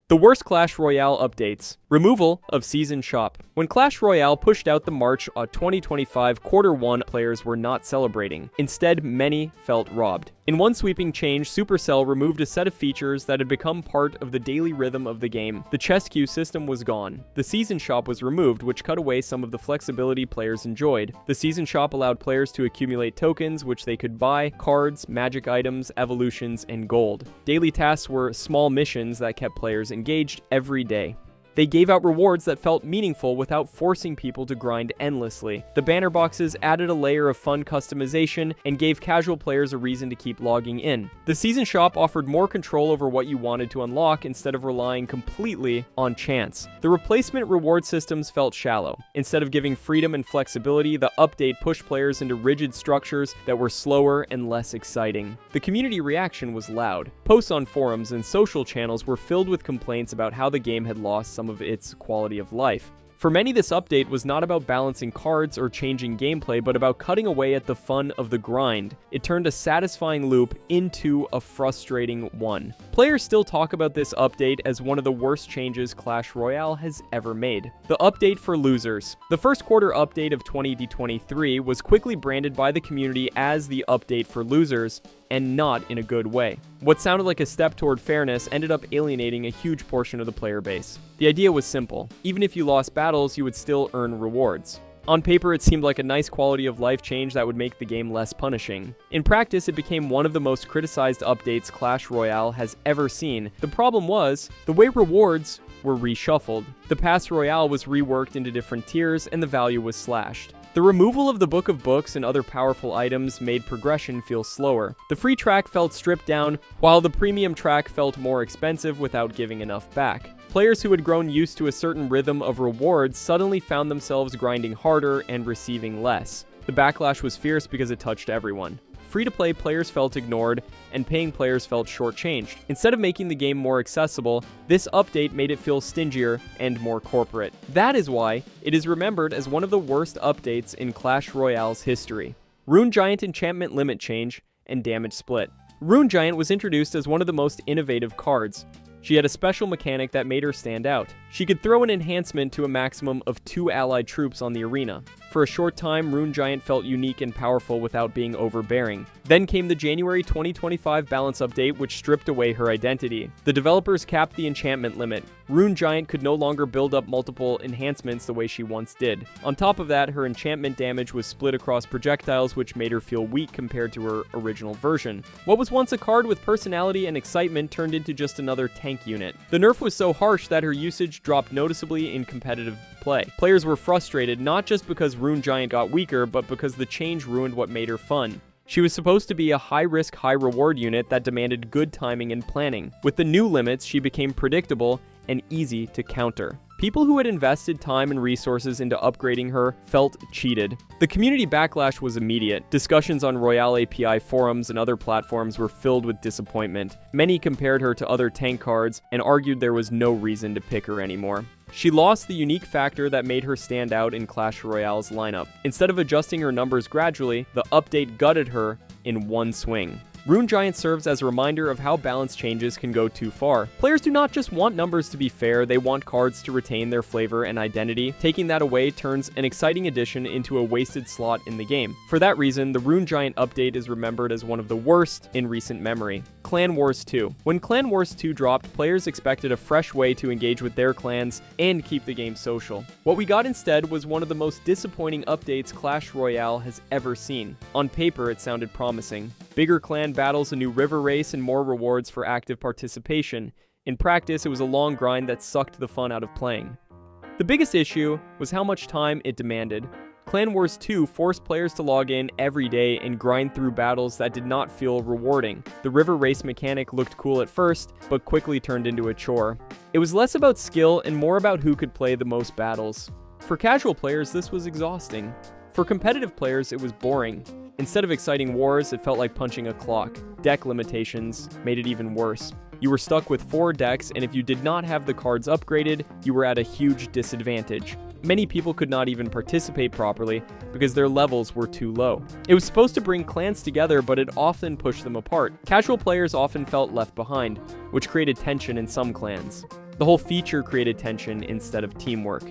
The worst Clash Royale updates. Removal of Season Shop. When Clash Royale pushed out the March 2025 Q1, players were not celebrating. Instead, many felt robbed. In one sweeping change, Supercell removed a set of features that had become part of the daily rhythm of the game. The chess queue system was gone. The Season Shop was removed, which cut away some of the flexibility players enjoyed. The Season Shop allowed players to accumulate tokens, which they could buy, cards, magic items, evolutions, and gold. Daily tasks were small missions that kept players engaged every day. They gave out rewards that felt meaningful without forcing people to grind endlessly. The banner boxes added a layer of fun customization and gave casual players a reason to keep logging in. The Season Shop offered more control over what you wanted to unlock instead of relying completely on chance. The replacement reward systems felt shallow. Instead of giving freedom and flexibility, the update pushed players into rigid structures that were slower and less exciting. The community reaction was loud. Posts on forums and social channels were filled with complaints about how the game had lost some of its quality of life. For many, this update was not about balancing cards or changing gameplay, but about cutting away at the fun of the grind. It turned a satisfying loop into a frustrating one. Players still talk about this update as one of the worst changes Clash Royale has ever made. The update for losers. The first quarter update of 2023 was quickly branded by the community as the update for losers, and not in a good way. What sounded like a step toward fairness ended up alienating a huge portion of the player base. The idea was simple. Even if you lost battles, you would still earn rewards. On paper, it seemed like a nice quality of life change that would make the game less punishing. In practice, it became one of the most criticized updates Clash Royale has ever seen. The problem was, the way rewards were reshuffled. The Pass Royale was reworked into different tiers, and the value was slashed. The removal of the Book of Books and other powerful items made progression feel slower. The free track felt stripped down, while the premium track felt more expensive without giving enough back. Players who had grown used to a certain rhythm of rewards suddenly found themselves grinding harder and receiving less. The backlash was fierce because it touched everyone. Free-to-play players felt ignored, and paying players felt shortchanged. Instead of making the game more accessible, this update made it feel stingier and more corporate. That is why it is remembered as one of the worst updates in Clash Royale's history. Rune Giant enchantment limit change and damage split. Rune Giant was introduced as one of the most innovative cards. She had a special mechanic that made her stand out. She could throw an enhancement to a maximum of 2 allied troops on the arena. For a short time, Rune Giant felt unique and powerful without being overbearing. Then came the January 2025 balance update, which stripped away her identity. The developers capped the enchantment limit. Rune Giant could no longer build up multiple enhancements the way she once did. On top of that, her enchantment damage was split across projectiles, which made her feel weak compared to her original version. What was once a card with personality and excitement turned into just another tank unit. The nerf was so harsh that her usage dropped noticeably in competitive play. Players were frustrated not just because Rune Giant got weaker, but because the change ruined what made her fun. She was supposed to be a high-risk, high-reward unit that demanded good timing and planning. With the new limits, she became predictable and easy to counter. People who had invested time and resources into upgrading her felt cheated. The community backlash was immediate. Discussions on Royale API forums and other platforms were filled with disappointment. Many compared her to other tank cards and argued there was no reason to pick her anymore. She lost the unique factor that made her stand out in Clash Royale's lineup. Instead of adjusting her numbers gradually, the update gutted her in one swing. Rune Giant serves as a reminder of how balance changes can go too far. Players do not just want numbers to be fair, they want cards to retain their flavor and identity. Taking that away turns an exciting addition into a wasted slot in the game. For that reason, the Rune Giant update is remembered as one of the worst in recent memory. Clan Wars 2. When Clan Wars 2 dropped, players expected a fresh way to engage with their clans and keep the game social. What we got instead was one of the most disappointing updates Clash Royale has ever seen. On paper, it sounded promising. Bigger clan battles, a new river race, and more rewards for active participation. In practice, it was a long grind that sucked the fun out of playing. The biggest issue was how much time it demanded. Clan Wars 2 forced players to log in every day and grind through battles that did not feel rewarding. The river race mechanic looked cool at first, but quickly turned into a chore. It was less about skill and more about who could play the most battles. For casual players, this was exhausting. For competitive players, it was boring. Instead of exciting wars, it felt like punching a clock. Deck limitations made it even worse. You were stuck with 4 decks, and if you did not have the cards upgraded, you were at a huge disadvantage. Many people could not even participate properly because their levels were too low. It was supposed to bring clans together, but it often pushed them apart. Casual players often felt left behind, which created tension in some clans. The whole feature created tension instead of teamwork.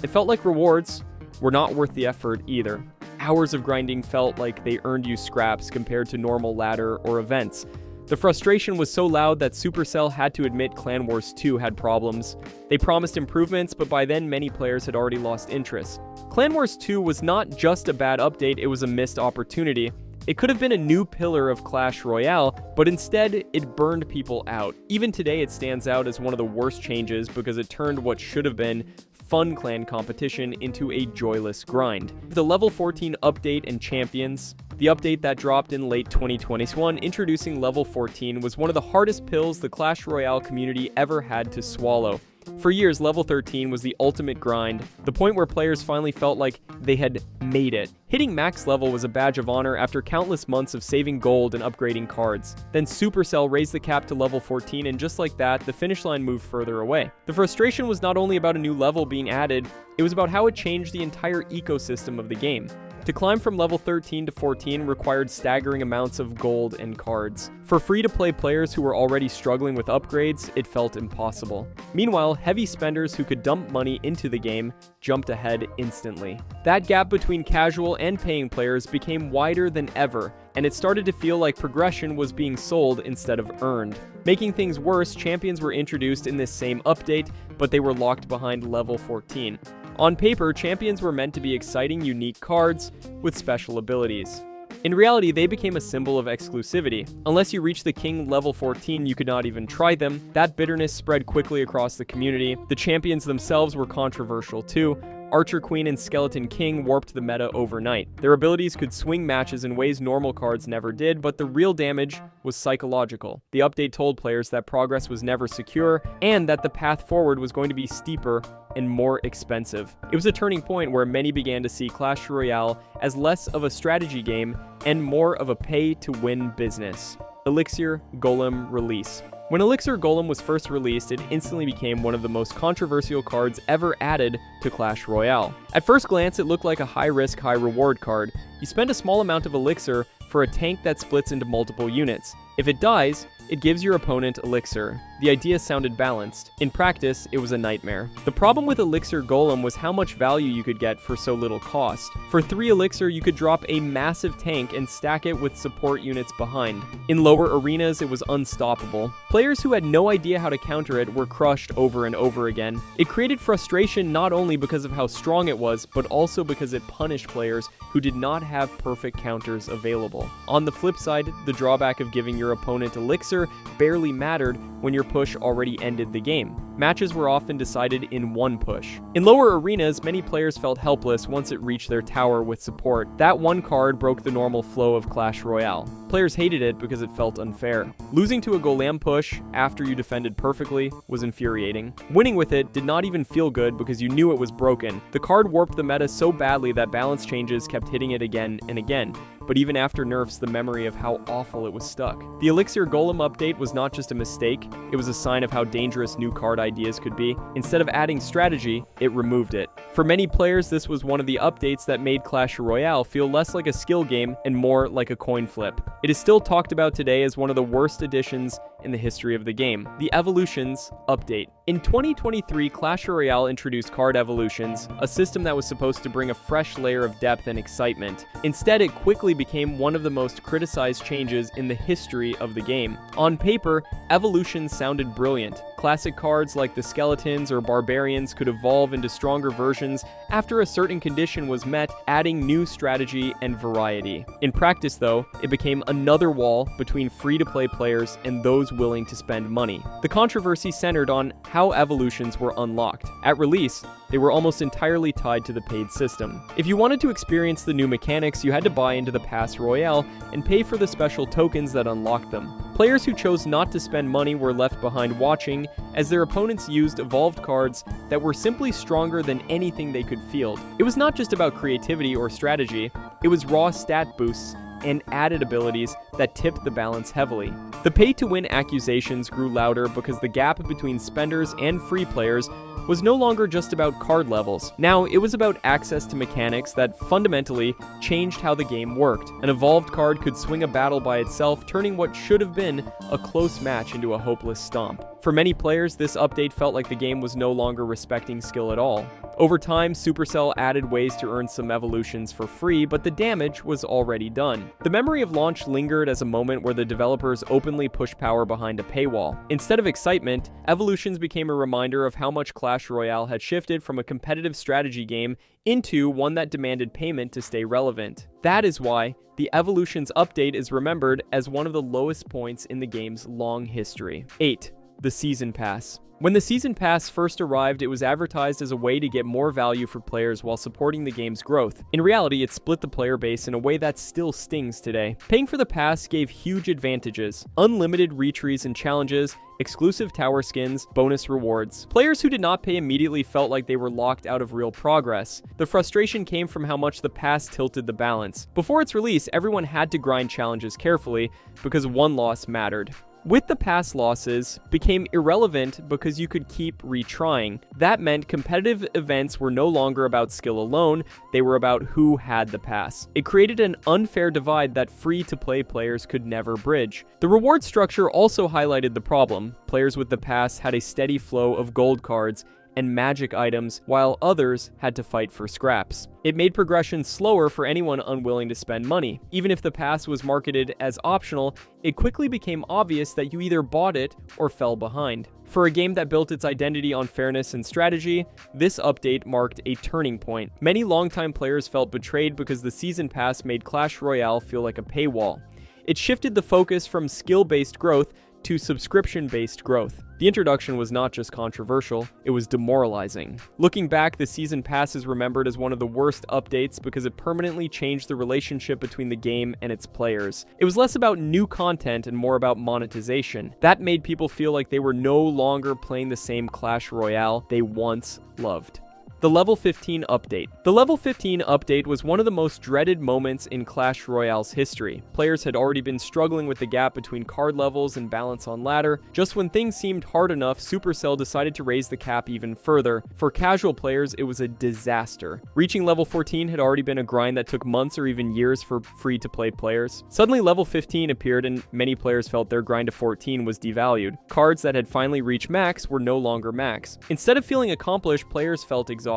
It felt like rewards were not worth the effort either. Hours of grinding felt like they earned you scraps compared to normal ladder or events. The frustration was so loud that Supercell had to admit Clan Wars 2 had problems. They promised improvements, but by then many players had already lost interest. Clan Wars 2 was not just a bad update, it was a missed opportunity. It could have been a new pillar of Clash Royale, but instead it burned people out. Even today it stands out as one of the worst changes because it turned what should have been fun clan competition into a joyless grind. The level 14 update and champions, the update that dropped in late 2021 introducing level 14 was one of the hardest pills the Clash Royale community ever had to swallow. For years, level 13 was the ultimate grind, the point where players finally felt like they had made it. Hitting max level was a badge of honor after countless months of saving gold and upgrading cards. Then Supercell raised the cap to level 14, and just like that, the finish line moved further away. The frustration was not only about a new level being added, it was about how it changed the entire ecosystem of the game. To climb from level 13 to 14 required staggering amounts of gold and cards. For free-to-play players who were already struggling with upgrades, it felt impossible. Meanwhile, heavy spenders who could dump money into the game jumped ahead instantly. That gap between casual and paying players became wider than ever, and it started to feel like progression was being sold instead of earned. Making things worse, champions were introduced in this same update, but they were locked behind level 14. On paper, champions were meant to be exciting, unique cards with special abilities. In reality, they became a symbol of exclusivity. Unless you reached the king level 14, you could not even try them. That bitterness spread quickly across the community. The champions themselves were controversial too. Archer Queen and Skeleton King warped the meta overnight. Their abilities could swing matches in ways normal cards never did, but the real damage was psychological. The update told players that progress was never secure, and that the path forward was going to be steeper and more expensive. It was a turning point where many began to see Clash Royale as less of a strategy game and more of a pay-to-win business. Elixir Golem release. When Elixir Golem was first released, it instantly became one of the most controversial cards ever added to Clash Royale. At first glance, it looked like a high-risk, high-reward card. You spend a small amount of Elixir for a tank that splits into multiple units. If it dies, it gives your opponent Elixir. The idea sounded balanced. In practice, it was a nightmare. The problem with Elixir Golem was how much value you could get for so little cost. For 3 Elixir, you could drop a massive tank and stack it with support units behind. In lower arenas, it was unstoppable. Players who had no idea how to counter it were crushed over and over again. It created frustration not only because of how strong it was, but also because it punished players who did not have perfect counters available. On the flip side, the drawback of giving your opponent Elixir barely mattered when your push already ended the game. Matches were often decided in one push. In lower arenas, many players felt helpless once it reached their tower with support. That one card broke the normal flow of Clash Royale. Players hated it because it felt unfair. Losing to a Golem push after you defended perfectly was infuriating. Winning with it did not even feel good because you knew it was broken. The card warped the meta so badly that balance changes kept hitting it again and again. But even after nerfs, the memory of how awful it was stuck. The Elixir Golem update was not just a mistake, it was a sign of how dangerous new card ideas could be. Instead of adding strategy, it removed it. For many players, this was one of the updates that made Clash Royale feel less like a skill game and more like a coin flip. It is still talked about today as one of the worst additions in the history of the game. The Evolutions update. In 2023, Clash Royale introduced card evolutions, a system that was supposed to bring a fresh layer of depth and excitement. Instead, it quickly became one of the most criticized changes in the history of the game. On paper, evolutions sounded brilliant. Classic cards like the Skeletons or Barbarians could evolve into stronger versions after a certain condition was met, adding new strategy and variety. In practice, though, it became another wall between free-to-play players and those willing to spend money. The controversy centered on how evolutions were unlocked. At release, they were almost entirely tied to the paid system. If you wanted to experience the new mechanics, you had to buy into the Pass Royale and pay for the special tokens that unlocked them. Players who chose not to spend money were left behind watching as their opponents used evolved cards that were simply stronger than anything they could field. It was not just about creativity or strategy, it was raw stat boosts and added abilities that tipped the balance heavily. The pay-to-win accusations grew louder because the gap between spenders and free players was no longer just about card levels. Now, it was about access to mechanics that fundamentally changed how the game worked. An evolved card could swing a battle by itself, turning what should have been a close match into a hopeless stomp. For many players, this update felt like the game was no longer respecting skill at all. Over time, Supercell added ways to earn some evolutions for free, but the damage was already done. The memory of launch lingered as a moment where the developers openly pushed power behind a paywall. Instead of excitement, evolutions became a reminder of how much Clash Royale had shifted from a competitive strategy game into one that demanded payment to stay relevant. That is why the Evolutions update is remembered as one of the lowest points in the game's long history. 8. The Season Pass. When the Season Pass first arrived, it was advertised as a way to get more value for players while supporting the game's growth. In reality, it split the player base in a way that still stings today. Paying for the pass gave huge advantages: unlimited retrees and challenges, exclusive tower skins, bonus rewards. Players who did not pay immediately felt like they were locked out of real progress. The frustration came from how much the pass tilted the balance. Before its release, everyone had to grind challenges carefully because one loss mattered. With the pass, losses became irrelevant because you could keep retrying. That meant competitive events were no longer about skill alone, they were about who had the pass. It created an unfair divide that free-to-play players could never bridge. The reward structure also highlighted the problem. Players with the pass had a steady flow of gold cards and magic items, while others had to fight for scraps. It made progression slower for anyone unwilling to spend money. Even if the pass was marketed as optional, it quickly became obvious that you either bought it or fell behind. For a game that built its identity on fairness and strategy, this update marked a turning point. Many longtime players felt betrayed because the Season Pass made Clash Royale feel like a paywall. It shifted the focus from skill-based growth to subscription-based growth. The introduction was not just controversial, it was demoralizing. Looking back, the Season Pass is remembered as one of the worst updates because it permanently changed the relationship between the game and its players. It was less about new content and more about monetization. That made people feel like they were no longer playing the same Clash Royale they once loved. The Level 15 update. The Level 15 update was one of the most dreaded moments in Clash Royale's history. Players had already been struggling with the gap between card levels and balance on ladder. Just when things seemed hard enough, Supercell decided to raise the cap even further. For casual players, it was a disaster. Reaching level 14 had already been a grind that took months or even years for free-to-play players. Suddenly, level 15 appeared and many players felt their grind to 14 was devalued. Cards that had finally reached max were no longer max. Instead of feeling accomplished, players felt exhausted.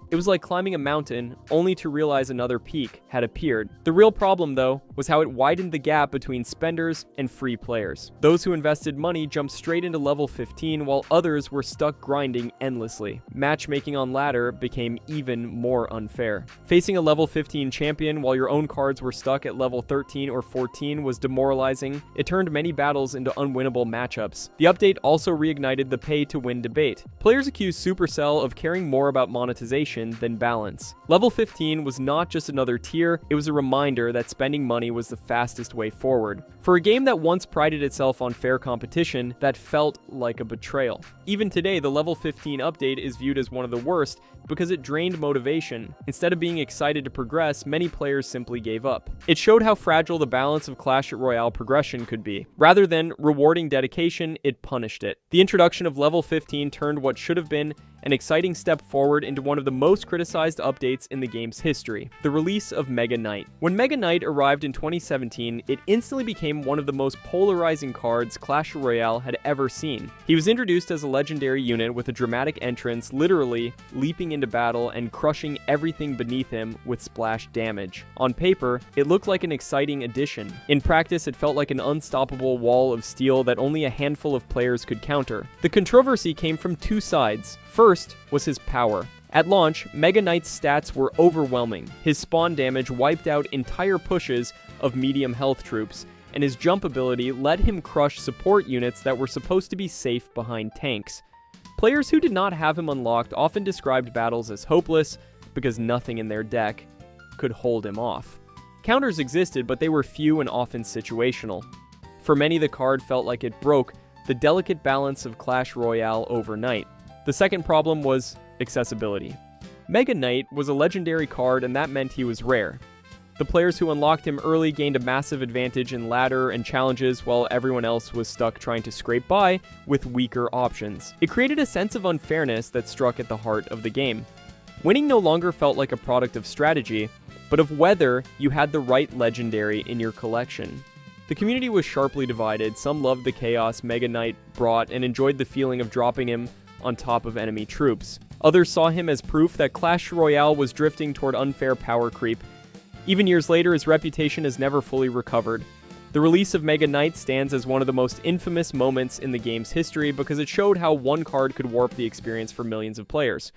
It was like climbing a mountain, only to realize another peak had appeared. The real problem, though, was how it widened the gap between spenders and free players. Those who invested money jumped straight into level 15, while others were stuck grinding endlessly. Matchmaking on ladder became even more unfair. Facing a level 15 champion while your own cards were stuck at level 13 or 14 was demoralizing. It turned many battles into unwinnable matchups. The update also reignited the pay-to-win debate. Players accused Supercell of caring more about monetization than balance. Level 15 was not just another tier, it was a reminder that spending money was the fastest way forward. For a game that once prided itself on fair competition, that felt like a betrayal. Even today, the Level 15 update is viewed as one of the worst because it drained motivation. Instead of being excited to progress, many players simply gave up. It showed how fragile the balance of Clash Royale progression could be. Rather than rewarding dedication, it punished it. The introduction of Level 15 turned what should have been an exciting step forward into one of the most criticized updates in the game's history, the release of Mega Knight. When Mega Knight arrived in 2017, it instantly became one of the most polarizing cards Clash Royale had ever seen. He was introduced as a legendary unit with a dramatic entrance, literally leaping into battle and crushing everything beneath him with splash damage. On paper, it looked like an exciting addition. In practice, it felt like an unstoppable wall of steel that only a handful of players could counter. The controversy came from two sides. First was his power. At launch, Mega Knight's stats were overwhelming. His spawn damage wiped out entire pushes of medium health troops, and his jump ability let him crush support units that were supposed to be safe behind tanks. Players who did not have him unlocked often described battles as hopeless because nothing in their deck could hold him off. Counters existed, but they were few and often situational. For many, the card felt like it broke the delicate balance of Clash Royale overnight. The second problem was accessibility. Mega Knight was a legendary card, and that meant he was rare. The players who unlocked him early gained a massive advantage in ladder and challenges, while everyone else was stuck trying to scrape by with weaker options. It created a sense of unfairness that struck at the heart of the game. Winning no longer felt like a product of strategy, but of whether you had the right legendary in your collection. The community was sharply divided. Some loved the chaos Mega Knight brought and enjoyed the feeling of dropping him on top of enemy troops. Others saw him as proof that Clash Royale was drifting toward unfair power creep. Even years later, his reputation has never fully recovered. The release of Mega Knight stands as one of the most infamous moments in the game's history because it showed how one card could warp the experience for millions of players.